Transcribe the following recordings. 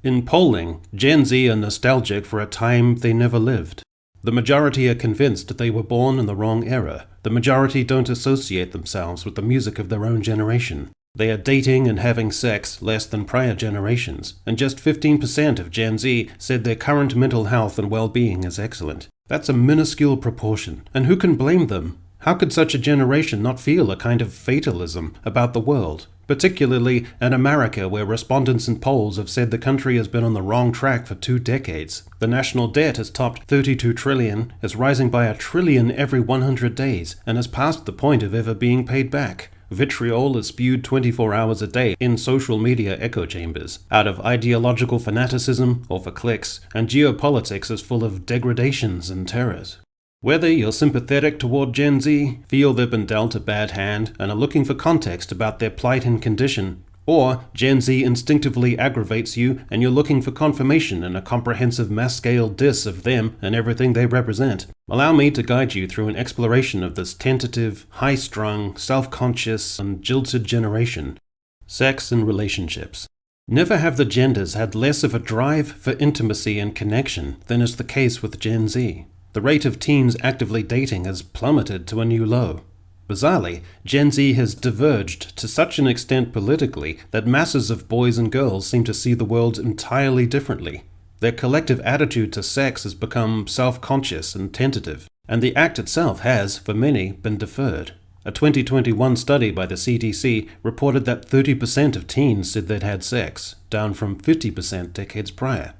In polling, Gen Z are nostalgic for a time they never lived. The majority are convinced they were born in the wrong era. The majority don't associate themselves with the music of their own generation. They are dating and having sex less than prior generations, and just 15% of Gen Z said their current mental health and well-being is excellent. That's a minuscule proportion, and who can blame them? How could such a generation not feel a kind of fatalism about the world, particularly in America, where respondents in polls have said the country has been on the wrong track for 2 decades? The national debt has topped 32 trillion, is rising by $1 trillion every 100 days, and has passed the point of ever being paid back. Vitriol is spewed 24 hours a day in social media echo chambers, out of ideological fanaticism or for clicks, and geopolitics is full of degradations and terrors. Whether you're sympathetic toward Gen Z, feel they've been dealt a bad hand, and are looking for context about their plight and condition, or Gen Z instinctively aggravates you and you're looking for confirmation in a comprehensive mass-scale diss of them and everything they represent, allow me to guide you through an exploration of this tentative, high-strung, self-conscious, and jilted generation. Sex and relationships. Never have the genders had less of a drive for intimacy and connection than is the case with Gen Z. The rate of teens actively dating has plummeted to a new low. Bizarrely, Gen Z has diverged to such an extent politically that masses of boys and girls seem to see the world entirely differently. Their collective attitude to sex has become self-conscious and tentative, and the act itself has, for many, been deferred. A 2021 study by the CDC reported that 30% of teens said they'd had sex, down from 50% decades prior.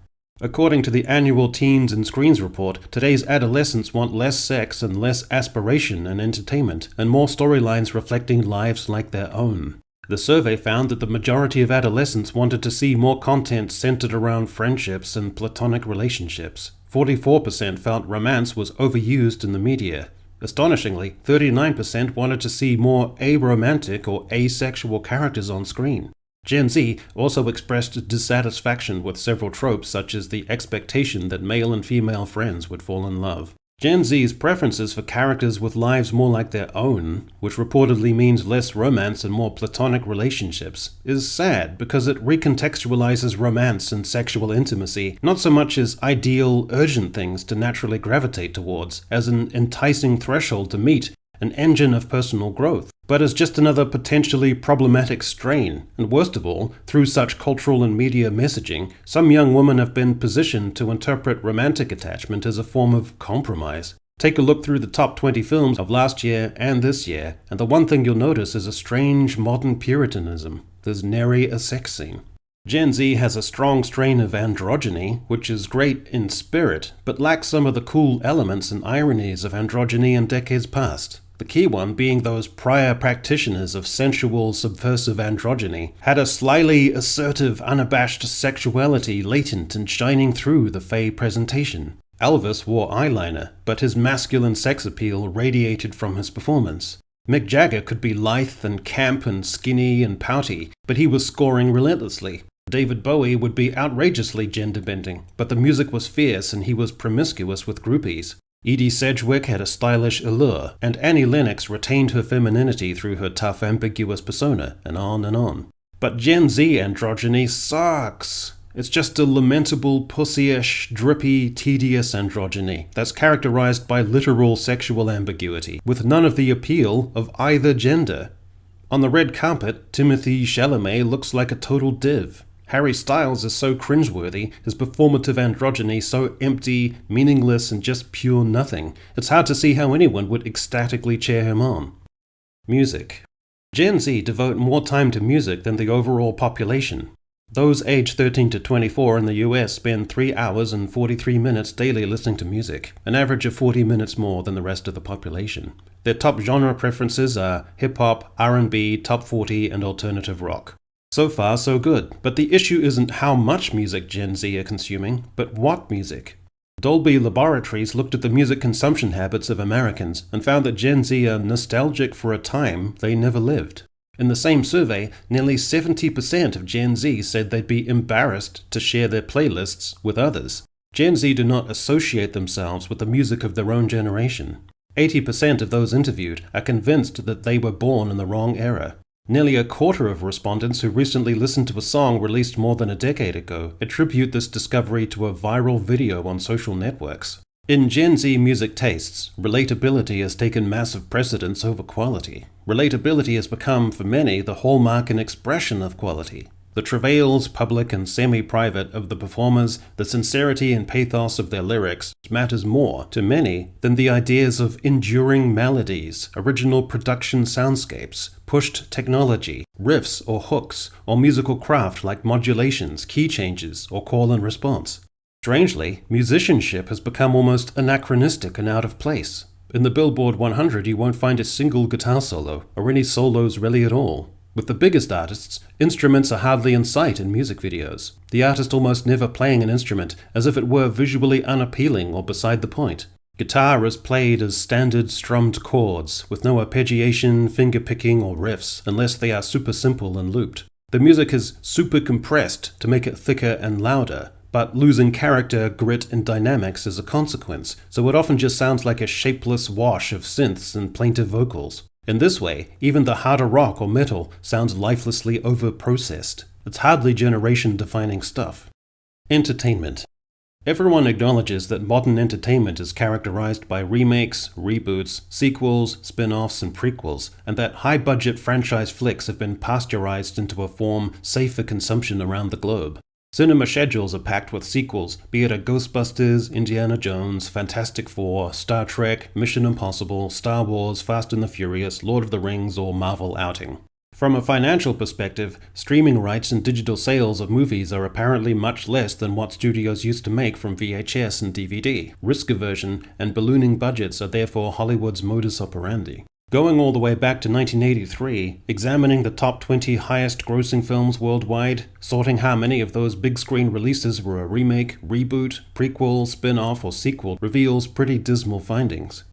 According to the annual Teens and Screens report, today's adolescents want less sex and less aspiration and entertainment, and more storylines reflecting lives like their own. The survey found that the majority of adolescents wanted to see more content centered around friendships and platonic relationships. 44% felt romance was overused in the media. Astonishingly, 39% wanted to see more aromantic or asexual characters on screen. Gen Z also expressed dissatisfaction with several tropes such as the expectation that male and female friends would fall in love. Gen Z's preferences for characters with lives more like their own, which reportedly means less romance and more platonic relationships, is sad because it recontextualizes romance and sexual intimacy not so much as ideal, urgent things to naturally gravitate towards, as an enticing threshold to meet, an engine of personal growth, but as just another potentially problematic strain. And worst of all, through such cultural and media messaging, some young women have been positioned to interpret romantic attachment as a form of compromise. Take a look through the top 20 films of last year and this year, and the one thing you'll notice is a strange modern puritanism. There's nary a sex scene. Gen Z has a strong strain of androgyny, which is great in spirit, but lacks some of the cool elements and ironies of androgyny in decades past. The key one being those prior practitioners of sensual, subversive androgyny had a slyly assertive, unabashed sexuality latent and shining through the fey presentation. Elvis wore eyeliner, but his masculine sex appeal radiated from his performance. Mick Jagger could be lithe and camp and skinny and pouty, but he was scoring relentlessly. David Bowie would be outrageously gender-bending, but the music was fierce and he was promiscuous with groupies. Edie Sedgwick had a stylish allure, and Annie Lennox retained her femininity through her tough, ambiguous persona, and on and on. But Gen Z androgyny sucks. It's just a lamentable, pussyish, drippy, tedious androgyny that's characterized by literal sexual ambiguity, with none of the appeal of either gender. On the red carpet, Timothée Chalamet looks like a total div. Harry Styles is so cringeworthy, his performative androgyny so empty, meaningless, and just pure nothing. It's hard to see how anyone would ecstatically cheer him on. Music. Gen Z devote more time to music than the overall population. Those aged 13 to 24 in the US spend 3 hours and 43 minutes daily listening to music, an average of 40 minutes more than the rest of the population. Their top genre preferences are hip-hop, R&B, top 40, and alternative rock. So far, so good, but the issue isn't how much music Gen Z are consuming, but what music. Dolby Laboratories looked at the music consumption habits of Americans and found that Gen Z are nostalgic for a time they never lived. In the same survey, nearly 70% of Gen Z said they'd be embarrassed to share their playlists with others. Gen Z do not associate themselves with the music of their own generation. 80% of those interviewed are convinced that they were born in the wrong era. Nearly a quarter of respondents who recently listened to a song released more than a decade ago attribute this discovery to a viral video on social networks. In Gen Z music tastes, relatability has taken massive precedence over quality. Relatability has become, for many, the hallmark and expression of quality. The travails, public and semi-private, of the performers, the sincerity and pathos of their lyrics matters more, to many, than the ideas of enduring melodies, original production soundscapes, pushed technology, riffs or hooks, or musical craft like modulations, key changes, or call and response. Strangely, musicianship has become almost anachronistic and out of place. In the Billboard 100, you won't find a single guitar solo, or any solos really at all. With the biggest artists, instruments are hardly in sight in music videos, the artist almost never playing an instrument, as if it were visually unappealing or beside the point. Guitar is played as standard strummed chords, with no arpeggiation, finger-picking, or riffs, unless they are super simple and looped. The music is super compressed to make it thicker and louder, but losing character, grit, and dynamics as a consequence, so it often just sounds like a shapeless wash of synths and plaintive vocals. In this way, even the harder rock or metal sounds lifelessly over-processed. It's hardly generation-defining stuff. Entertainment. Everyone acknowledges that modern entertainment is characterized by remakes, reboots, sequels, spin-offs, and prequels, and that high-budget franchise flicks have been pasteurized into a form safe for consumption around the globe. Cinema schedules are packed with sequels, be it a Ghostbusters, Indiana Jones, Fantastic Four, Star Trek, Mission Impossible, Star Wars, Fast and the Furious, Lord of the Rings, or Marvel outing. From a financial perspective, streaming rights and digital sales of movies are apparently much less than what studios used to make from VHS and DVD. Risk aversion and ballooning budgets are therefore Hollywood's modus operandi. Going all the way back to 1983, examining the top 20 highest-grossing films worldwide, sorting how many of those big-screen releases were a remake, reboot, prequel, spin-off, or sequel reveals pretty dismal findings.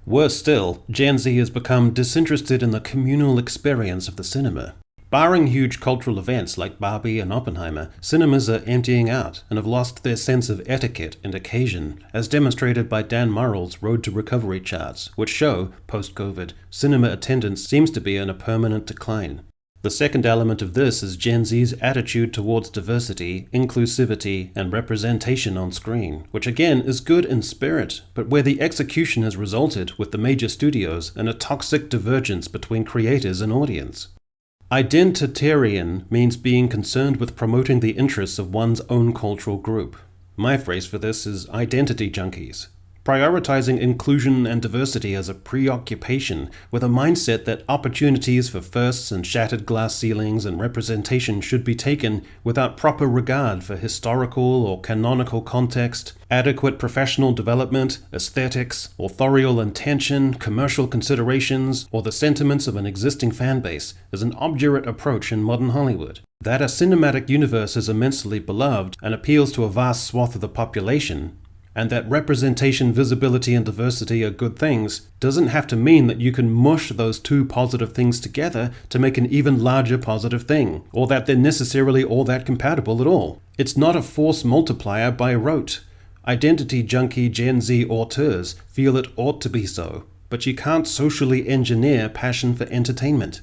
Worse still, Gen Z has become disinterested in the communal experience of the cinema. Barring huge cultural events like Barbie and Oppenheimer, cinemas are emptying out and have lost their sense of etiquette and occasion, as demonstrated by Dan Murrell's Road to Recovery charts, which show, post-COVID, cinema attendance seems to be in a permanent decline. The second element of this is Gen Z's attitude towards diversity, inclusivity, and representation on screen, which again is good in spirit, but where the execution has resulted, with the major studios, in a toxic divergence between creators and audience. Identitarian means being concerned with promoting the interests of one's own cultural group. My phrase for this is identity junkies. Prioritizing inclusion and diversity as a preoccupation with a mindset that opportunities for firsts and shattered glass ceilings and representation should be taken without proper regard for historical or canonical context, adequate professional development, aesthetics, authorial intention, commercial considerations, or the sentiments of an existing fanbase is an obdurate approach in modern Hollywood. That a cinematic universe is immensely beloved and appeals to a vast swath of the population, and that representation, visibility, and diversity are good things, doesn't have to mean that you can mush those two positive things together to make an even larger positive thing, or that they're necessarily all that compatible at all. It's not a force multiplier by rote. Identity junkie Gen Z auteurs feel it ought to be so, but you can't socially engineer passion for entertainment.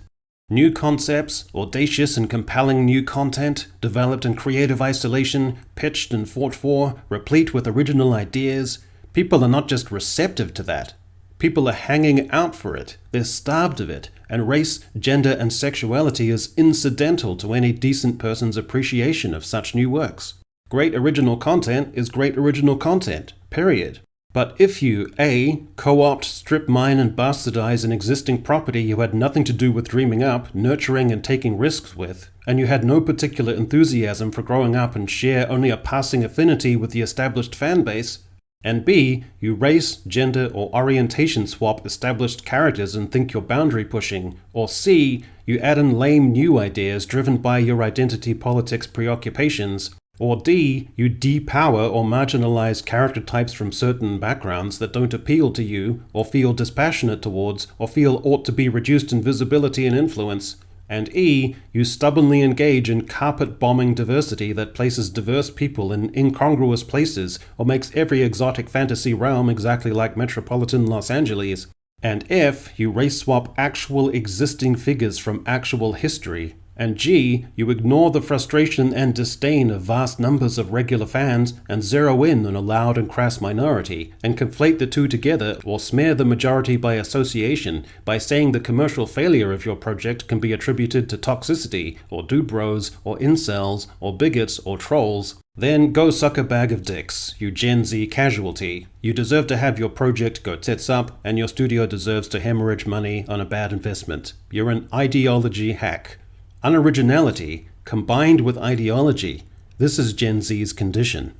New concepts, audacious and compelling new content, developed in creative isolation, pitched and fought for, replete with original ideas. People are not just receptive to that. People are hanging out for it. They're starved of it. And race, gender, and sexuality is incidental to any decent person's appreciation of such new works. Great original content is great original content, period. But if you, A, co-opt, strip mine, and bastardize an existing property you had nothing to do with dreaming up, nurturing, and taking risks with, and you had no particular enthusiasm for growing up and share only a passing affinity with the established fan base, and B, you race, gender, or orientation swap established characters and think you're boundary pushing, or C, you add in lame new ideas driven by your identity politics preoccupations, or D, you depower or marginalize character types from certain backgrounds that don't appeal to you, or feel dispassionate towards, or feel ought to be reduced in visibility and influence. And E, you stubbornly engage in carpet-bombing diversity that places diverse people in incongruous places, or makes every exotic fantasy realm exactly like metropolitan Los Angeles. And F, you race swap actual existing figures from actual history. And G, you ignore the frustration and disdain of vast numbers of regular fans and zero in on a loud and crass minority, and conflate the two together or smear the majority by association by saying the commercial failure of your project can be attributed to toxicity, or dubros, or incels, or bigots, or trolls. Then go suck a bag of dicks, you Gen Z casualty. You deserve to have your project go tits up, and your studio deserves to hemorrhage money on a bad investment. You're an ideology hack. Unoriginality combined with ideology. This is Gen Z's condition.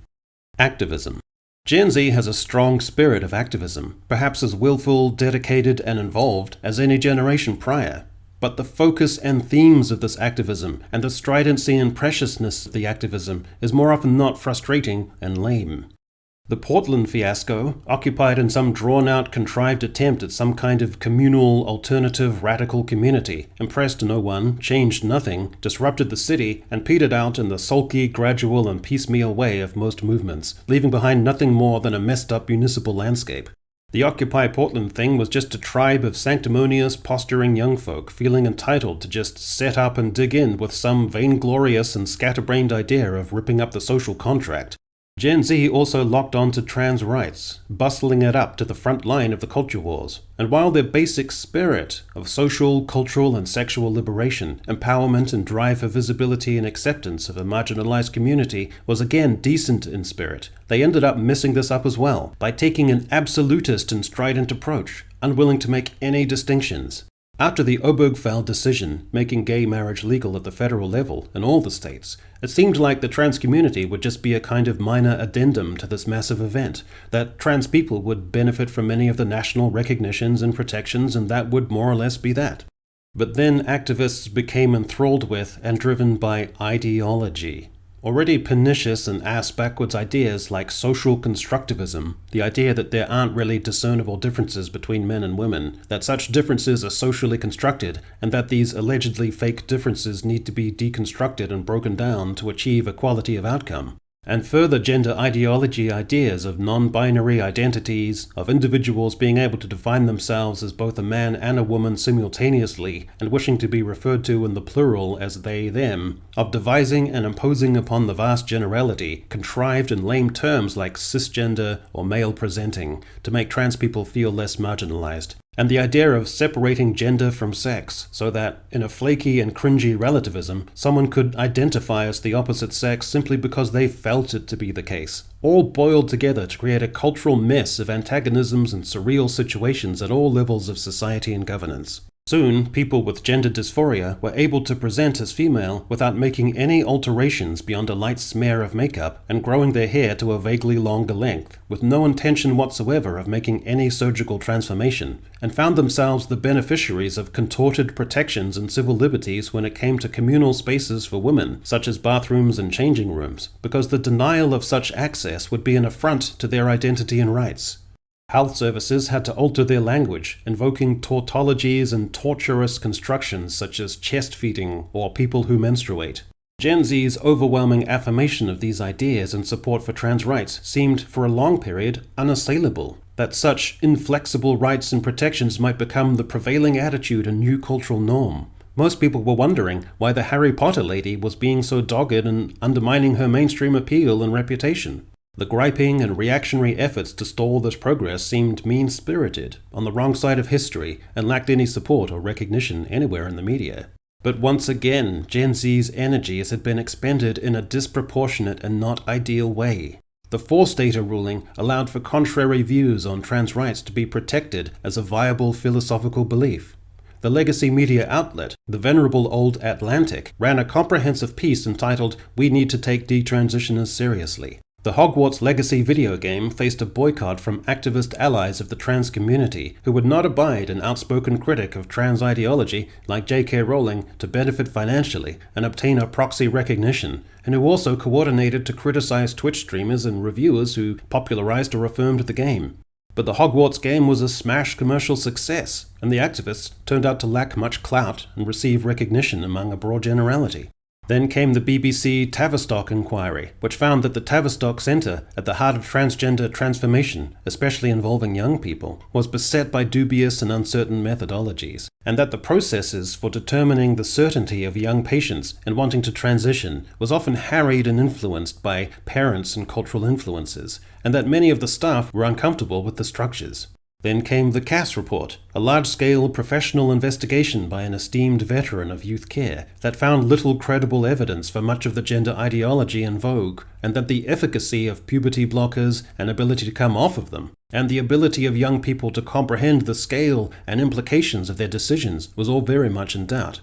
Activism. Gen Z has a strong spirit of activism, perhaps as willful, dedicated, and involved as any generation prior. But the focus and themes of this activism and the stridency and preciousness of the activism is more often not frustrating and lame. The Portland fiasco, occupied in some drawn-out, contrived attempt at some kind of communal, alternative, radical community, impressed no one, changed nothing, disrupted the city, and petered out in the sulky, gradual, and piecemeal way of most movements, leaving behind nothing more than a messed-up municipal landscape. The Occupy Portland thing was just a tribe of sanctimonious, posturing young folk feeling entitled to just set up and dig in with some vainglorious and scatterbrained idea of ripping up the social contract. Gen Z also locked on to trans rights, bustling it up to the front line of the culture wars. And while their basic spirit of social, cultural, and sexual liberation, empowerment, and drive for visibility and acceptance of a marginalized community was again decent in spirit, they ended up messing this up as well by taking an absolutist and strident approach, unwilling to make any distinctions. After the Obergefell decision making gay marriage legal at the federal level in all the states, it seemed like the trans community would just be a kind of minor addendum to this massive event, that trans people would benefit from many of the national recognitions and protections, and that would more or less be that. But then activists became enthralled with and driven by ideology. Already pernicious and ass-backwards ideas like social constructivism, the idea that there aren't really discernible differences between men and women, that such differences are socially constructed, and that these allegedly fake differences need to be deconstructed and broken down to achieve equality of outcome. And further gender ideology ideas of non-binary identities, of individuals being able to define themselves as both a man and a woman simultaneously, and wishing to be referred to in the plural as they, them, of devising and imposing upon the vast generality contrived and lame terms like cisgender or male presenting to make trans people feel less marginalized. And the idea of separating gender from sex, so that, in a flaky and cringy relativism, someone could identify as the opposite sex simply because they felt it to be the case, all boiled together to create a cultural mess of antagonisms and surreal situations at all levels of society and governance. Soon, people with gender dysphoria were able to present as female without making any alterations beyond a light smear of makeup and growing their hair to a vaguely longer length, with no intention whatsoever of making any surgical transformation, and found themselves the beneficiaries of contorted protections and civil liberties when it came to communal spaces for women, such as bathrooms and changing rooms, because the denial of such access would be an affront to their identity and rights. Health services had to alter their language, invoking tautologies and tortuous constructions such as chest feeding or people who menstruate. Gen Z's overwhelming affirmation of these ideas and support for trans rights seemed, for a long period, unassailable. That such inflexible rights and protections might become the prevailing attitude and new cultural norm. Most people were wondering why the Harry Potter lady was being so dogged and undermining her mainstream appeal and reputation. The griping and reactionary efforts to stall this progress seemed mean-spirited, on the wrong side of history, and lacked any support or recognition anywhere in the media. But once again, Gen Z's energies had been expended in a disproportionate and not ideal way. The Forstater ruling allowed for contrary views on trans rights to be protected as a viable philosophical belief. The legacy media outlet, the venerable old Atlantic, ran a comprehensive piece entitled "We Need to Take Detransitioners Seriously." The Hogwarts Legacy video game faced a boycott from activist allies of the trans community who would not abide an outspoken critic of trans ideology like J.K. Rowling to benefit financially and obtain a proxy recognition, and who also coordinated to criticize Twitch streamers and reviewers who popularized or affirmed the game. But the Hogwarts game was a smash commercial success, and the activists turned out to lack much clout and receive recognition among a broad generality. Then came the BBC Tavistock inquiry, which found that the Tavistock Centre, at the heart of transgender transformation, especially involving young people, was beset by dubious and uncertain methodologies, and that the processes for determining the certainty of young patients in wanting to transition was often harried and influenced by parents and cultural influences, and that many of the staff were uncomfortable with the structures. Then came the Cass Report, a large-scale professional investigation by an esteemed veteran of youth care that found little credible evidence for much of the gender ideology in vogue, and that the efficacy of puberty blockers and ability to come off of them, and the ability of young people to comprehend the scale and implications of their decisions was all very much in doubt.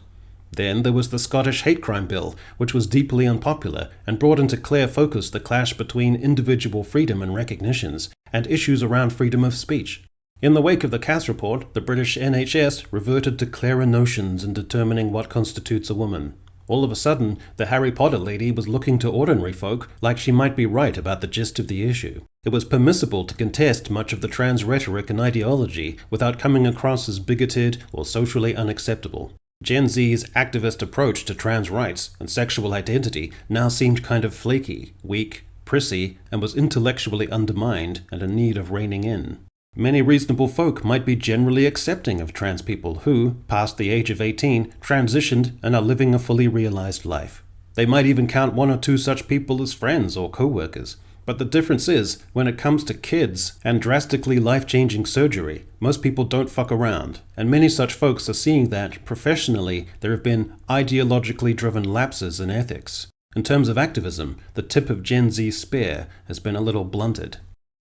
Then there was the Scottish Hate Crime Bill, which was deeply unpopular and brought into clear focus the clash between individual freedom and recognitions and issues around freedom of speech. In the wake of the Cass Report, the British NHS reverted to clearer notions in determining what constitutes a woman. All of a sudden, the Harry Potter lady was looking to ordinary folk like she might be right about the gist of the issue. It was permissible to contest much of the trans rhetoric and ideology without coming across as bigoted or socially unacceptable. Gen Z's activist approach to trans rights and sexual identity now seemed kind of flaky, weak, prissy, and was intellectually undermined and in need of reining in. Many reasonable folk might be generally accepting of trans people who, past the age of 18, transitioned and are living a fully realized life. They might even count one or two such people as friends or co-workers. But the difference is, when it comes to kids and drastically life-changing surgery, most people don't fuck around, and many such folks are seeing that, professionally, there have been ideologically driven lapses in ethics. In terms of activism, the tip of Gen Z's spear has been a little blunted.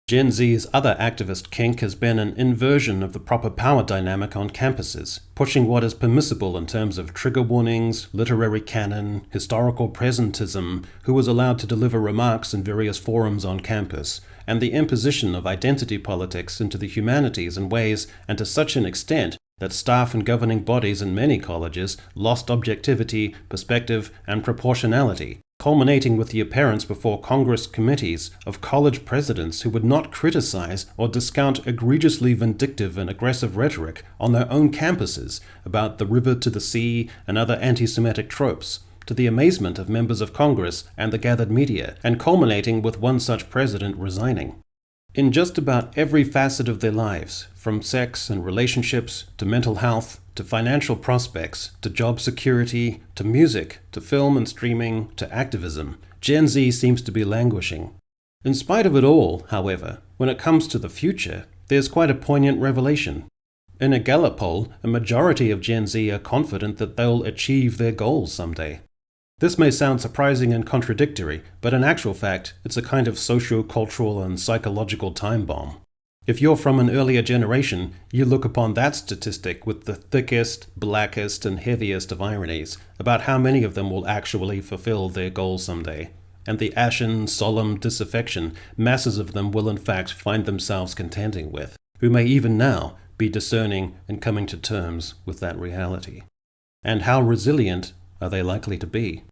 Gen Z's other activist kink has been an inversion of the proper power dynamic on campuses, pushing what is permissible in terms of trigger warnings, literary canon, historical presentism, who was allowed to deliver remarks in various forums on campus, and the imposition of identity politics into the humanities in ways and to such an extent that staff and governing bodies in many colleges lost objectivity, perspective, and proportionality, culminating with the appearance before Congress committees of college presidents who would not criticize or discount egregiously vindictive and aggressive rhetoric on their own campuses about the river to the sea and other anti-Semitic tropes, to the amazement of members of Congress and the gathered media, and culminating with one such president resigning. In just about every facet of their lives, from sex and relationships to mental health, to financial prospects, to job security, to music, to film and streaming, to activism, Gen Z seems to be languishing. In spite of it all, however, when it comes to the future, there's quite a poignant revelation. In a Gallup poll, a majority of Gen Z are confident that they'll achieve their goals someday. This may sound surprising and contradictory, but in actual fact, it's a kind of socio-cultural and psychological time bomb. If you're from an earlier generation, you look upon that statistic with the thickest, blackest, and heaviest of ironies about how many of them will actually fulfill their goals someday, and the ashen, solemn disaffection masses of them will in fact find themselves contending with, who may even now be discerning and coming to terms with that reality. And how resilient are they likely to be?